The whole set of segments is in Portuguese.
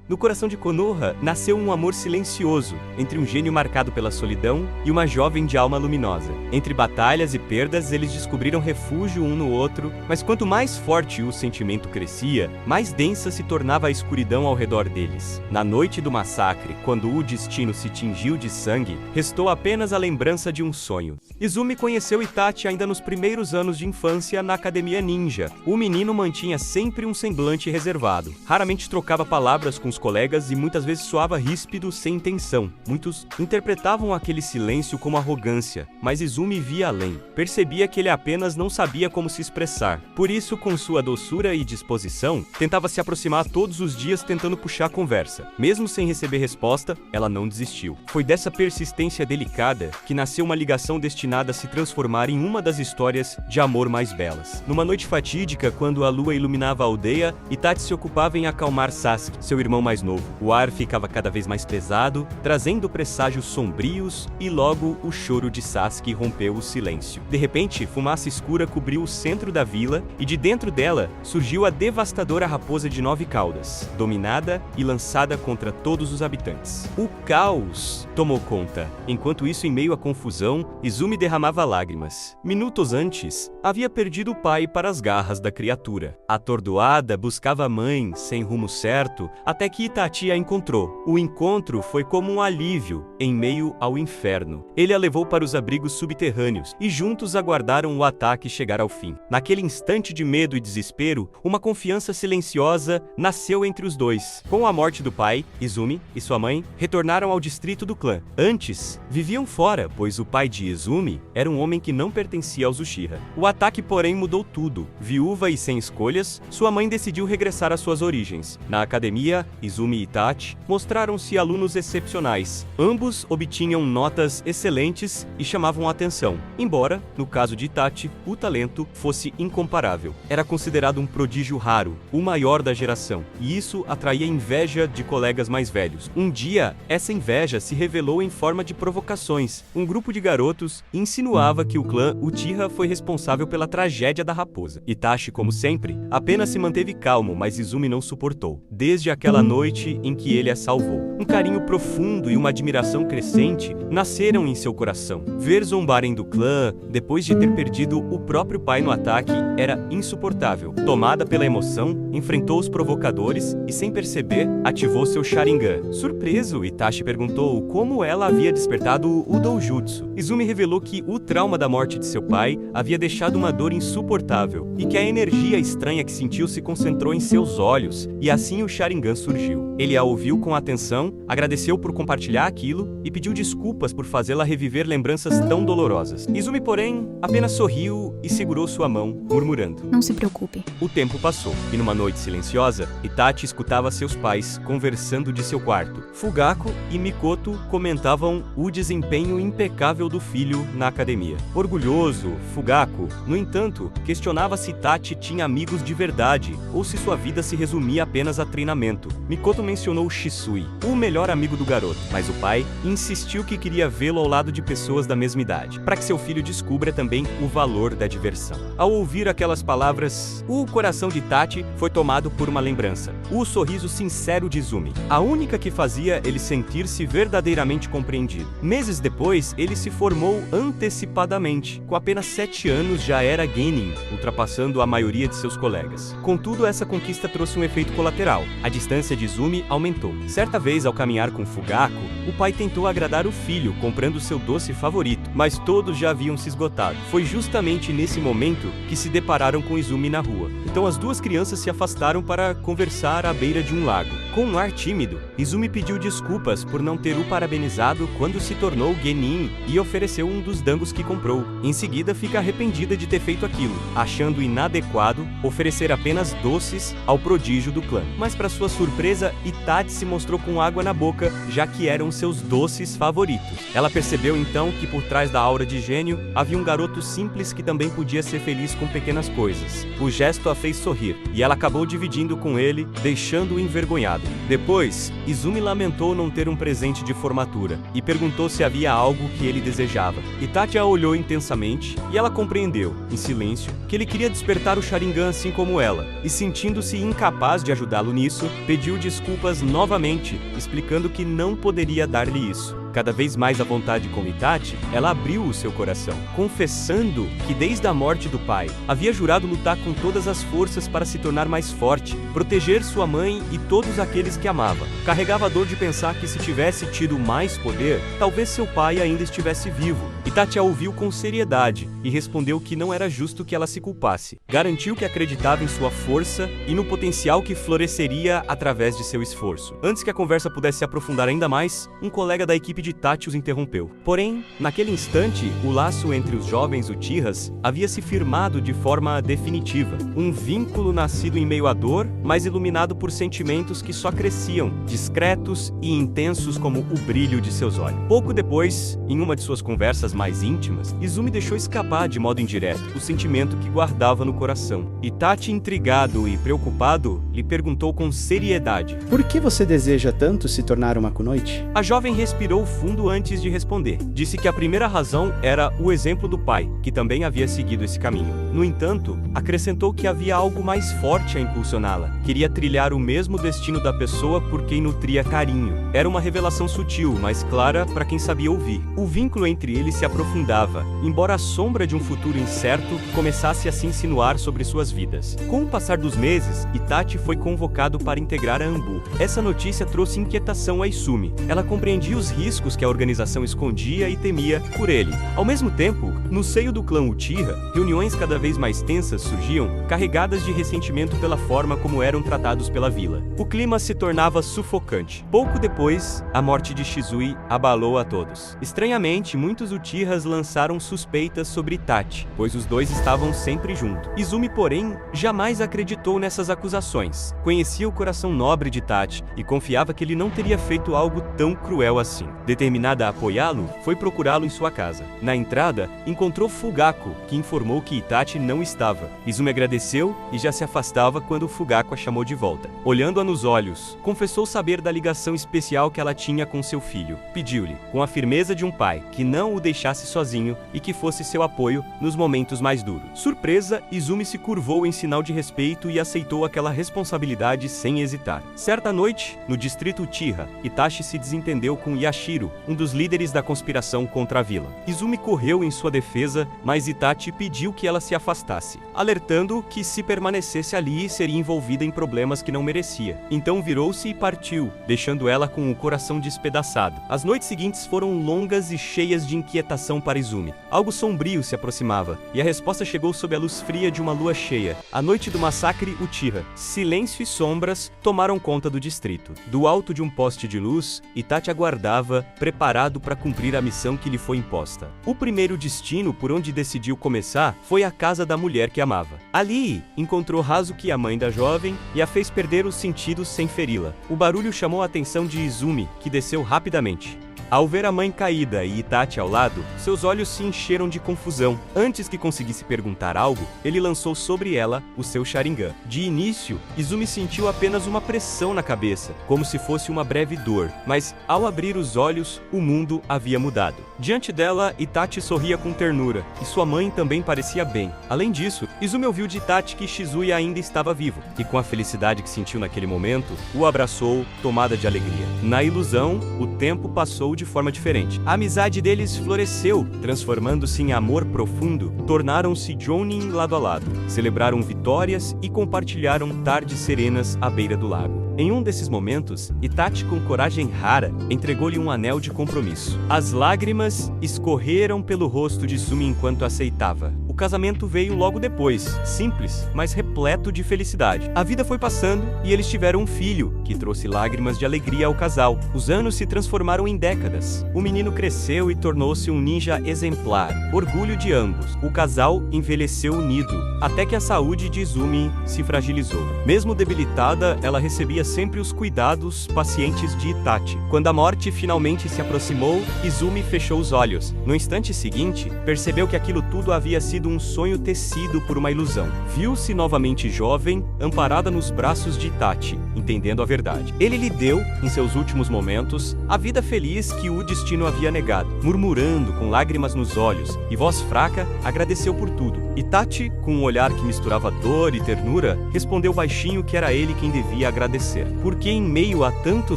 No coração de Konoha, nasceu um amor silencioso, entre um gênio marcado pela solidão e uma jovem de alma luminosa. Entre batalhas e perdas, eles descobriram refúgio um no outro, mas quanto mais forte o sentimento crescia, mais densa se tornava a escuridão ao redor deles. Na noite do massacre, quando o destino se tingiu de sangue, restou apenas a lembrança de um sonho. Izumi conheceu Itachi ainda nos primeiros anos de infância na academia ninja. O menino mantinha sempre um semblante reservado. Raramente trocava palavras com os colegas e muitas vezes soava ríspido sem intenção. Muitos interpretavam aquele silêncio como arrogância, mas Izumi via além. Percebia que ele apenas não sabia como se expressar. Por isso, com sua doçura e disposição, tentava se aproximar todos os dias tentando puxar a conversa. Mesmo sem receber resposta, ela não desistiu. Foi dessa persistência delicada que nasceu uma ligação destinada a se transformar em uma das histórias de amor mais belas. Numa noite fatídica, quando a lua iluminava a aldeia, Itachi se ocupava em acalmar Sasuke, seu irmão mais novo. O ar ficava cada vez mais pesado, trazendo presságios sombrios, e logo o choro de Sasuke rompeu o silêncio. De repente, fumaça escura cobriu o centro da vila, e de dentro dela surgiu a devastadora raposa de 9 caudas, dominada e lançada contra todos os habitantes. O caos tomou conta. Enquanto isso, em meio à confusão, Izumi derramava lágrimas. Minutos antes, havia perdido o pai para as garras da criatura. Atordoada, buscava a mãe, sem rumo certo, até que Itachi a encontrou. O encontro foi como um alívio em meio ao inferno. Ele a levou para os abrigos subterrâneos e juntos aguardaram o ataque chegar ao fim. Naquele instante de medo e desespero, uma confiança silenciosa nasceu entre os dois. Com a morte do pai, Izumi e sua mãe retornaram ao distrito do clã. Antes, viviam fora, pois o pai de Izumi era um homem que não pertencia aos Uchiha. O ataque, porém, mudou tudo. Viúva e sem escolhas, sua mãe decidiu regressar às suas origens. Na academia, Izumi e Itachi mostraram-se alunos excepcionais. Ambos obtinham notas excelentes e chamavam a atenção, embora, no caso de Itachi, o talento fosse incomparável. Era considerado um prodígio raro, o maior da geração, e isso atraía inveja de colegas mais velhos. Um dia, essa inveja se revelou em forma de provocações. Um grupo de garotos insinuava que o clã Uchiha foi responsável pela tragédia da raposa. Itachi, como sempre, apenas se manteve calmo, mas Izumi não suportou. Desde aquela noite em que ele a salvou, um carinho profundo e uma admiração crescente nasceram em seu coração. Ver zombarem do clã, depois de ter perdido o próprio pai no ataque, era insuportável. Tomada pela emoção, enfrentou os provocadores e, sem perceber, ativou seu Sharingan. Surpreso, Itachi perguntou como ela havia despertado o Doujutsu. Izumi revelou que o trauma da morte de seu pai havia deixado uma dor insuportável e que a energia estranha que sentiu se concentrou em seus olhos, e assim o Sharingan surgiu. Ele a ouviu com atenção, agradeceu por compartilhar aquilo e pediu desculpas por fazê-la reviver lembranças tão dolorosas. Izumi, porém, apenas sorriu e segurou sua mão, murmurando: "Não se preocupe." O tempo passou, e numa noite silenciosa, Itachi escutava seus pais conversando de seu quarto. Fugaku e Mikoto comentavam o desempenho impecável do filho na academia. Orgulhoso, Fugaku, no entanto, questionava se Itachi tinha amigos de verdade ou se sua vida se resumia apenas a treinamento. Mikoto mencionou Shisui, o melhor amigo do garoto, mas o pai insistiu que queria vê-lo ao lado de pessoas da mesma idade, para que seu filho descubra também o valor da diversão. Ao ouvir aquelas palavras, o coração de Itachi foi tomado por uma lembrança: o sorriso sincero de Izumi, a única que fazia ele sentir-se verdadeiramente compreendido. Meses depois, ele se formou antecipadamente. Com apenas 7 anos já era genin, ultrapassando a maioria de seus colegas. Contudo, essa conquista trouxe um efeito colateral. A distância de Izumi aumentou. Certa vez, ao caminhar com Fugaku, o pai tentou agradar o filho, comprando seu doce favorito, mas todos já haviam se esgotado. Foi justamente nesse momento que se depararam com Izumi na rua. Então as duas crianças se afastaram para conversar à beira de um lago. Com um ar tímido, Izumi pediu desculpas por não ter o parabenizado quando se tornou genin e ofereceu um dos dangos que comprou. Em seguida, fica arrependida de ter feito aquilo, achando inadequado oferecer apenas doces ao prodígio do clã. Mas para sua surpresa, Itachi se mostrou com água na boca, já que eram seus doces favoritos. Ela percebeu então que por trás da aura de gênio havia um garoto simples que também podia ser feliz com pequenas coisas. O gesto a fez sorrir, e ela acabou dividindo com ele, deixando-o envergonhado. Depois, Izumi lamentou não ter um presente de formatura e perguntou se havia algo que ele desejava. Itachi a olhou intensamente e ela compreendeu, em silêncio, que ele queria despertar o Sharingan assim como ela, e sentindo-se incapaz de ajudá-lo nisso, pediu desculpas novamente, explicando que não poderia dar-lhe isso. Cada vez mais à vontade com Itachi, ela abriu o seu coração, confessando que desde a morte do pai, havia jurado lutar com todas as forças para se tornar mais forte, proteger sua mãe e todos aqueles que amava. Carregava a dor de pensar que se tivesse tido mais poder, talvez seu pai ainda estivesse vivo. Itachi a ouviu com seriedade e respondeu que não era justo que ela se culpasse. Garantiu que acreditava em sua força e no potencial que floresceria através de seu esforço. Antes que a conversa pudesse se aprofundar ainda mais, um colega da equipe de Itachi os interrompeu. Porém, naquele instante, o laço entre os jovens Uchihas havia se firmado de forma definitiva. Um vínculo nascido em meio à dor, mas iluminado por sentimentos que só cresciam, discretos e intensos como o brilho de seus olhos. Pouco depois, em uma de suas conversas mais íntimas, Izumi deixou escapar de modo indireto o sentimento que guardava no coração. Itachi, intrigado e preocupado, lhe perguntou com seriedade: "Por que você deseja tanto se tornar uma Kunoichi?" A jovem respirou fundo antes de responder. Disse que a primeira razão era o exemplo do pai, que também havia seguido esse caminho. No entanto, acrescentou que havia algo mais forte a impulsioná-la. Queria trilhar o mesmo destino da pessoa por quem nutria carinho. Era uma revelação sutil, mas clara para quem sabia ouvir. O vínculo entre eles se aprofundava, embora a sombra de um futuro incerto começasse a se insinuar sobre suas vidas. Com o passar dos meses, Itachi foi convocado para integrar a Anbu. Essa notícia trouxe inquietação a Izumi. Ela compreendia os riscos que a organização escondia e temia por ele. Ao mesmo tempo, no seio do clã Uchiha, reuniões cada vez mais tensas surgiam, carregadas de ressentimento pela forma como eram tratados pela vila. O clima se tornava sufocante. Pouco depois, a morte de Shizui abalou a todos. Estranhamente, muitos Uchihas lançaram suspeitas sobre Itachi, pois os dois estavam sempre juntos. Izumi, porém, jamais acreditou nessas acusações. Conhecia o coração nobre de Itachi e confiava que ele não teria feito algo tão cruel assim. Determinada a apoiá-lo, foi procurá-lo em sua casa. Na entrada, encontrou Fugaku, que informou que Itachi não estava. Izumi agradeceu e já se afastava quando Fugaku a chamou de volta. Olhando-a nos olhos, confessou saber da ligação especial que ela tinha com seu filho. Pediu-lhe, com a firmeza de um pai, que não o deixasse sozinho e que fosse seu apoio nos momentos mais duros. Surpresa, Izumi se curvou em sinal de respeito e aceitou aquela responsabilidade sem hesitar. Certa noite, no distrito Uchiha, Itachi se desentendeu com Yashiro, um dos líderes da conspiração contra a vila. Izumi correu em sua defesa, mas Itachi pediu que ela se afastasse, alertando que se permanecesse ali seria envolvida em problemas que não merecia. Então virou-se e partiu, deixando ela com o coração despedaçado. As noites seguintes foram longas e cheias de inquietação para Izumi. Algo sombrio se aproximava, e a resposta chegou sob a luz fria de uma lua cheia. A noite do massacre Uchiha. Silêncio e sombras tomaram conta do distrito. Do alto de um poste de luz, Itachi aguardava, preparado para cumprir a missão que lhe foi imposta. O primeiro destino por onde decidiu começar foi a casa da mulher que amava. Ali, encontrou Hazuki, a mãe da jovem, e a fez perder os sentidos sem feri-la. O barulho chamou a atenção de Izumi, que desceu rapidamente. Ao ver a mãe caída e Itachi ao lado, seus olhos se encheram de confusão. Antes que conseguisse perguntar algo, ele lançou sobre ela o seu Sharingan. De início, Izumi sentiu apenas uma pressão na cabeça, como se fosse uma breve dor, mas ao abrir os olhos, o mundo havia mudado. Diante dela, Itachi sorria com ternura, e sua mãe também parecia bem. Além disso, Izumi ouviu de Itachi que Shizui ainda estava vivo, e com a felicidade que sentiu naquele momento, o abraçou, tomada de alegria. Na ilusão, o tempo passou de forma diferente. A amizade deles floresceu, transformando-se em amor profundo. Tornaram-se Jounin lado a lado, celebraram vitórias e compartilharam tardes serenas à beira do lago. Em um desses momentos, Itachi, com coragem rara, entregou-lhe um anel de compromisso. As lágrimas escorreram pelo rosto de Izumi enquanto aceitava. O casamento veio logo depois, simples, mas repleto de felicidade. A vida foi passando e eles tiveram um filho, que trouxe lágrimas de alegria ao casal. Os anos se transformaram em décadas. O menino cresceu e tornou-se um ninja exemplar, orgulho de ambos. O casal envelheceu unido, até que a saúde de Izumi se fragilizou. Mesmo debilitada, ela recebia sempre os cuidados pacientes de Itachi. Quando a morte finalmente se aproximou, Izumi fechou os olhos. No instante seguinte, percebeu que aquilo tudo havia sido um sonho tecido por uma ilusão. Viu-se novamente mente jovem, amparada nos braços de Itachi, entendendo a verdade. Ele lhe deu, em seus últimos momentos, a vida feliz que o destino havia negado. Murmurando, com lágrimas nos olhos e voz fraca, agradeceu por tudo. Itachi, com um olhar que misturava dor e ternura, respondeu baixinho que era ele quem devia agradecer. Porque em meio a tanto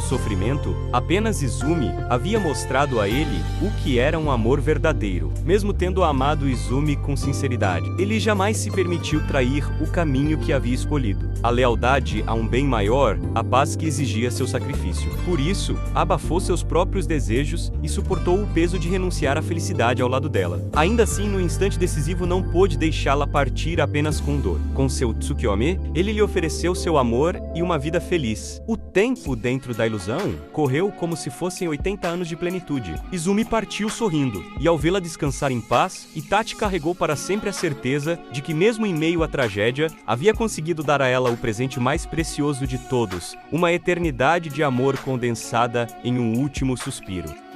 sofrimento, apenas Izumi havia mostrado a ele o que era um amor verdadeiro. Mesmo tendo amado Izumi com sinceridade, ele jamais se permitiu trair o caminho que havia escolhido. A lealdade a um bem maior, a paz que exigia seu sacrifício. Por isso, abafou seus próprios desejos e suportou o peso de renunciar à felicidade ao lado dela. Ainda assim, no instante decisivo não pôde deixá-la partir apenas com dor. Com seu Tsukiyomi, ele lhe ofereceu seu amor e uma vida feliz. O tempo dentro da ilusão correu como se fossem 80 anos de plenitude. Izumi partiu sorrindo, e ao vê-la descansar em paz, Itachi carregou para sempre a certeza de que mesmo em meio à tragédia, havia conseguido dar a ela o presente mais precioso de todos, uma eternidade de amor condensada em um último suspiro.